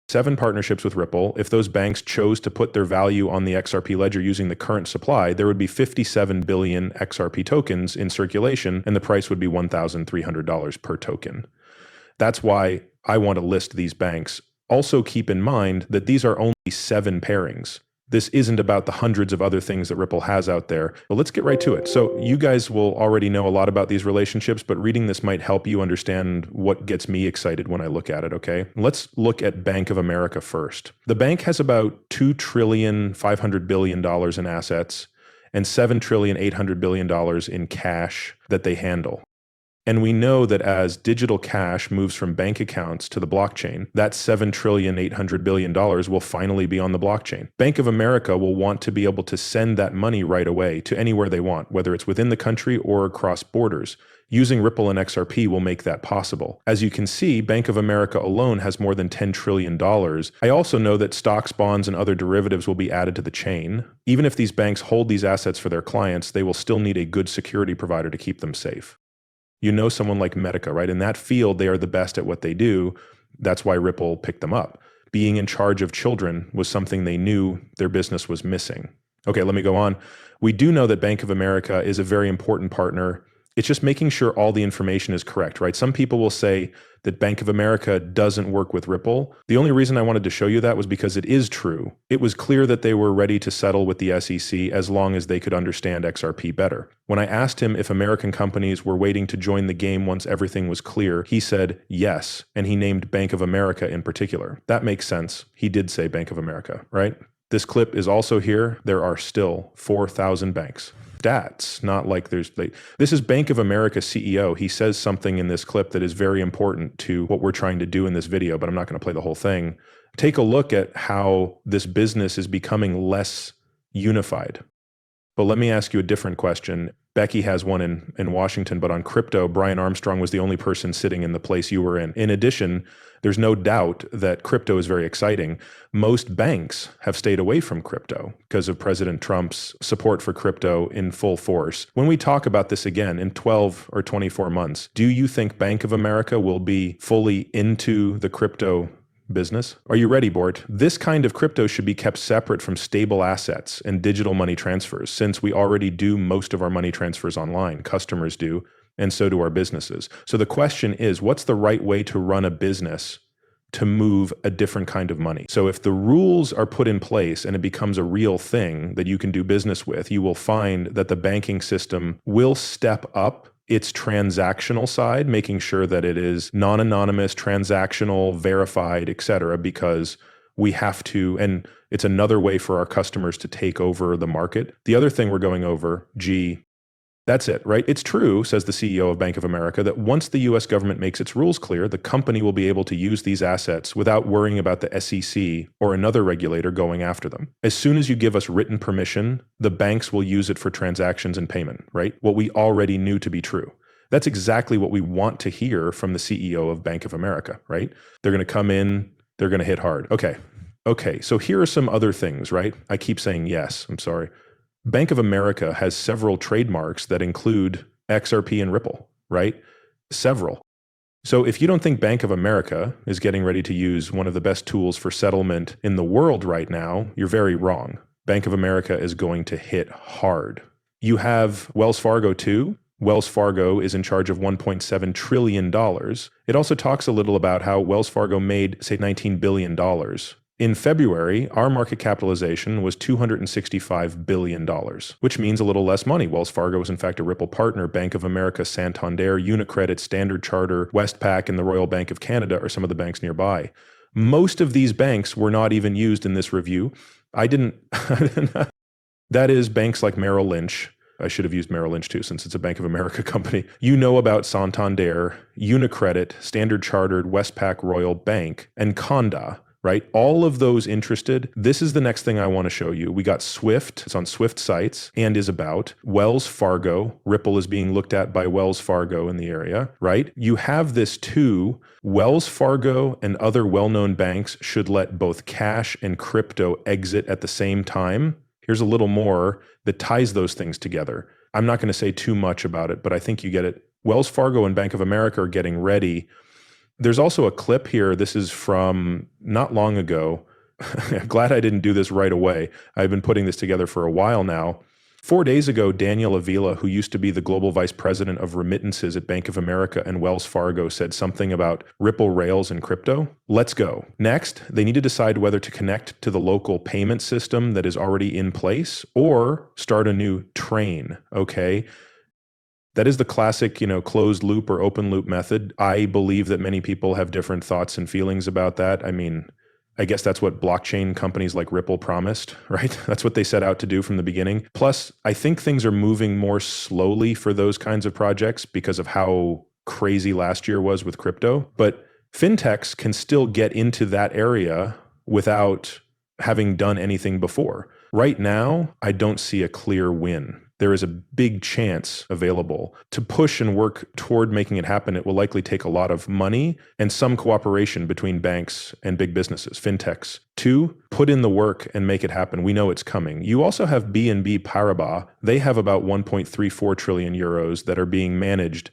7 partnerships with Ripple. If those banks chose to put their value on the XRP ledger using the current supply, there would be 57 billion XRP tokens in circulation, and the price would be $1,300 per token. That's why I want to list these banks. Also keep in mind that these are only 7 pairings. This isn't about the hundreds of other things that Ripple has out there. But let's get right to it. So you guys will already know a lot about these relationships, but reading this might help you understand what gets me excited when I look at it, okay? Let's look at Bank of America first. The bank has about $2.5 trillion in assets and $7.8 trillion in cash that they handle. And we know that as digital cash moves from bank accounts to the blockchain, that $7.8 trillion will finally be on the blockchain. Bank of America will want to be able to send that money right away to anywhere they want, whether it's within the country or across borders. Using Ripple and XRP will make that possible. As you can see, Bank of America alone has more than $10 trillion. I also know that stocks, bonds, and other derivatives will be added to the chain. Even if these banks hold these assets for their clients, they will still need a good security provider to keep them safe. You know someone like Medica, right? In that field, they are the best at what they do. That's why Ripple picked them up. Being in charge of children was something they knew their business was missing. Okay, let me go on. We do know that Bank of America is a very important partner. It's just making sure all the information is correct, right? Some people will say that Bank of America doesn't work with Ripple. The only reason I wanted to show you that was because it is true. It was clear that they were ready to settle with the SEC as long as they could understand XRP better. When I asked him if American companies were waiting to join the game once everything was clear, he said yes, and he named Bank of America in particular. That makes sense. He did say Bank of America, right? This clip is also here. There are still 4,000 banks. Stats, not like this is Bank of America CEO. He says something in this clip that is very important to what we're trying to do in this video, but I'm not going to play the whole thing. Take a look at how this business is becoming less unified. But let me ask you a different question. Becky has one in Washington, but on crypto, Brian Armstrong was the only person sitting in the place you were in. In addition, there's no doubt that crypto is very exciting. Most banks have stayed away from crypto because of President Trump's support for crypto in full force. When we talk about this again in 12 or 24 months, do you think Bank of America will be fully into the crypto business? Are you ready, board? This kind of crypto should be kept separate from stable assets and digital money transfers, since we already do most of our money transfers online. Customers do, and so do our businesses. So the question is, what's the right way to run a business to move a different kind of money? So if the rules are put in place and it becomes a real thing that you can do business with, you will find that the banking system will step up its transactional side, making sure that it is non-anonymous, transactional, verified, etc., because we have to, and it's another way for our customers to take over the market. The other thing we're going over, that's it, right? It's true, says the CEO of Bank of America, that once the US government makes its rules clear, the company will be able to use these assets without worrying about the SEC or another regulator going after them. As soon as you give us written permission, the banks will use it for transactions and payment, right? What we already knew to be true. That's exactly what we want to hear from the CEO of Bank of America, right? They're going to come in, they're going to hit hard. Okay, so here are some other things, right? I keep saying yes, I'm sorry. Bank of America has several trademarks that include XRP and Ripple, right? Several. So if you don't think Bank of America is getting ready to use one of the best tools for settlement in the world right now, you're very wrong. Bank of America is going to hit hard. You have Wells Fargo too. Wells Fargo is in charge of $1.7 trillion. It also talks a little about how Wells Fargo made, say, $19 billion. In February, our market capitalization was $265 billion, which means a little less money. Wells Fargo is in fact a Ripple partner. Bank of America, Santander, Unicredit, Standard Chartered, Westpac, and the Royal Bank of Canada are some of the banks nearby. Most of these banks were not even used in this review. That is banks like Merrill Lynch. I should have used Merrill Lynch too, since it's a Bank of America company. You know about Santander, Unicredit, Standard Chartered, Westpac, Royal Bank, and Conda. Right? All of those interested. This is the next thing I want to show you. We got Swift. It's on Swift sites and is about Wells Fargo. Ripple is being looked at by Wells Fargo in the area, right? You have this too. Wells Fargo and other well-known banks should let both cash and crypto exit at the same time. Here's a little more that ties those things together. I'm not going to say too much about it, but I think you get it. Wells Fargo and Bank of America are getting ready There's also a clip here. This is from not long ago. Glad I didn't do this right away. I've been putting this together for a while now. 4 days ago, Daniel Avila, who used to be the global vice president of remittances at Bank of America and Wells Fargo, said something about Ripple rails and crypto. Let's go. Next, they need to decide whether to connect to the local payment system that is already in place or start a new train, okay? That is the classic, closed loop or open loop method. I believe that many people have different thoughts and feelings about that. I mean, I guess that's what blockchain companies like Ripple promised, right? That's what they set out to do from the beginning. Plus, I think things are moving more slowly for those kinds of projects because of how crazy last year was with crypto. But fintechs can still get into that area without having done anything before. Right now, I don't see a clear win. There is a big chance available. To push and work toward making it happen, it will likely take a lot of money and some cooperation between banks and big businesses, fintechs. 2, put in the work and make it happen. We know it's coming. You also have BNP Paribas. They have about 1.34 trillion euros that are being managed.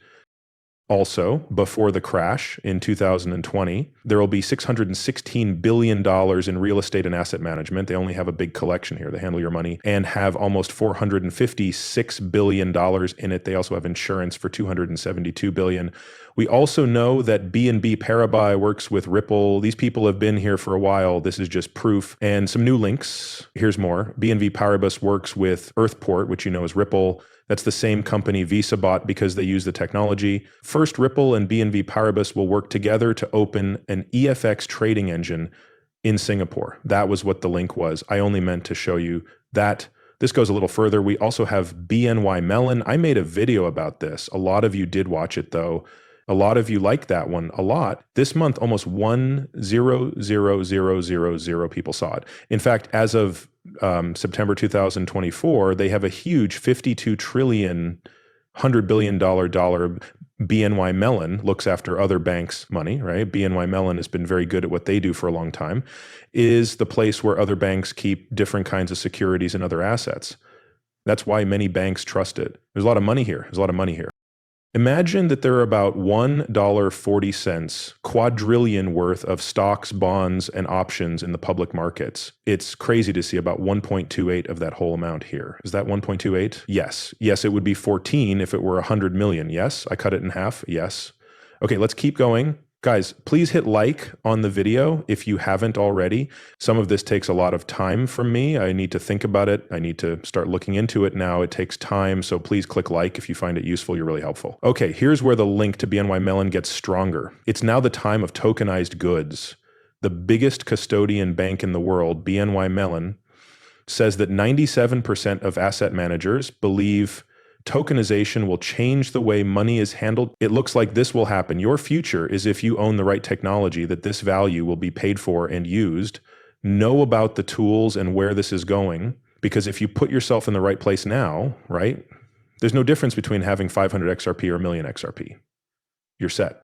Also, before the crash in 2020, there will be $616 billion in real estate and asset management. They only have a big collection here. They handle your money and have almost $456 billion in it. They also have insurance for $272 billion. We also know that BNP Paribas works with Ripple. These people have been here for a while. This is just proof. And some new links. Here's more. BNP Paribas works with Earthport, which you know is Ripple. That's the same company Visa bought because they use the technology. First, Ripple and BNP Paribas will work together to open an EFX trading engine in Singapore. That was what the link was. I only meant to show you that. This goes a little further. We also have BNY Mellon. I made a video about this. A lot of you did watch it though. A lot of you like that one a lot. This month, almost 1,000,000 people saw it. In fact, as of September 2024, they have a huge $52 trillion, $100 billion BNY Mellon looks after other banks' money, right? BNY Mellon has been very good at what they do for a long time, is the place where other banks keep different kinds of securities and other assets. That's why many banks trust it. There's a lot of money here. There's a lot of money here. Imagine that there are about $1.40 quadrillion worth of stocks, bonds, and options in the public markets. It's crazy to see about 1.28 of that whole amount here. Is that 1.28? Yes. Yes, it would be 14 if it were 100 million. Yes. I cut it in half. Yes. Okay, let's keep going. Guys, please hit like on the video if you haven't already. Some of this takes a lot of time from me. I need to think about it. I need to start looking into it now. It takes time, so please click like if you find it useful. You're really helpful. Okay, here's where the link to BNY Mellon gets stronger. It's now the time of tokenized goods. The biggest custodian bank in the world, BNY Mellon, says that 97% of asset managers believe tokenization will change the way money is handled. It looks like this will happen. Your future is if you own the right technology, that this value will be paid for and used. Know about the tools and where this is going, because if you put yourself in the right place now, right, there's no difference between having 500 XRP or a million XRP. You're set.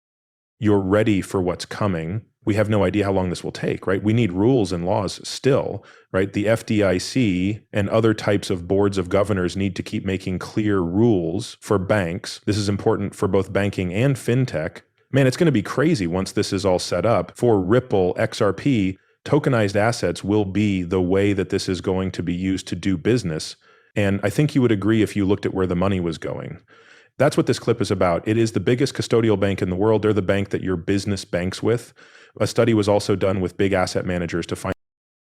You're ready for what's coming. We have no idea how long this will take, right? We need rules and laws still, right? The FDIC and other types of boards of governors need to keep making clear rules for banks. This is important for both banking and fintech. Man, it's going to be crazy once this is all set up. For Ripple, XRP, tokenized assets will be the way that this is going to be used to do business. And I think you would agree if you looked at where the money was going. That's what this clip is about. It is the biggest custodial bank in the world. They're the bank that your business banks with. A study was also done with big asset managers to find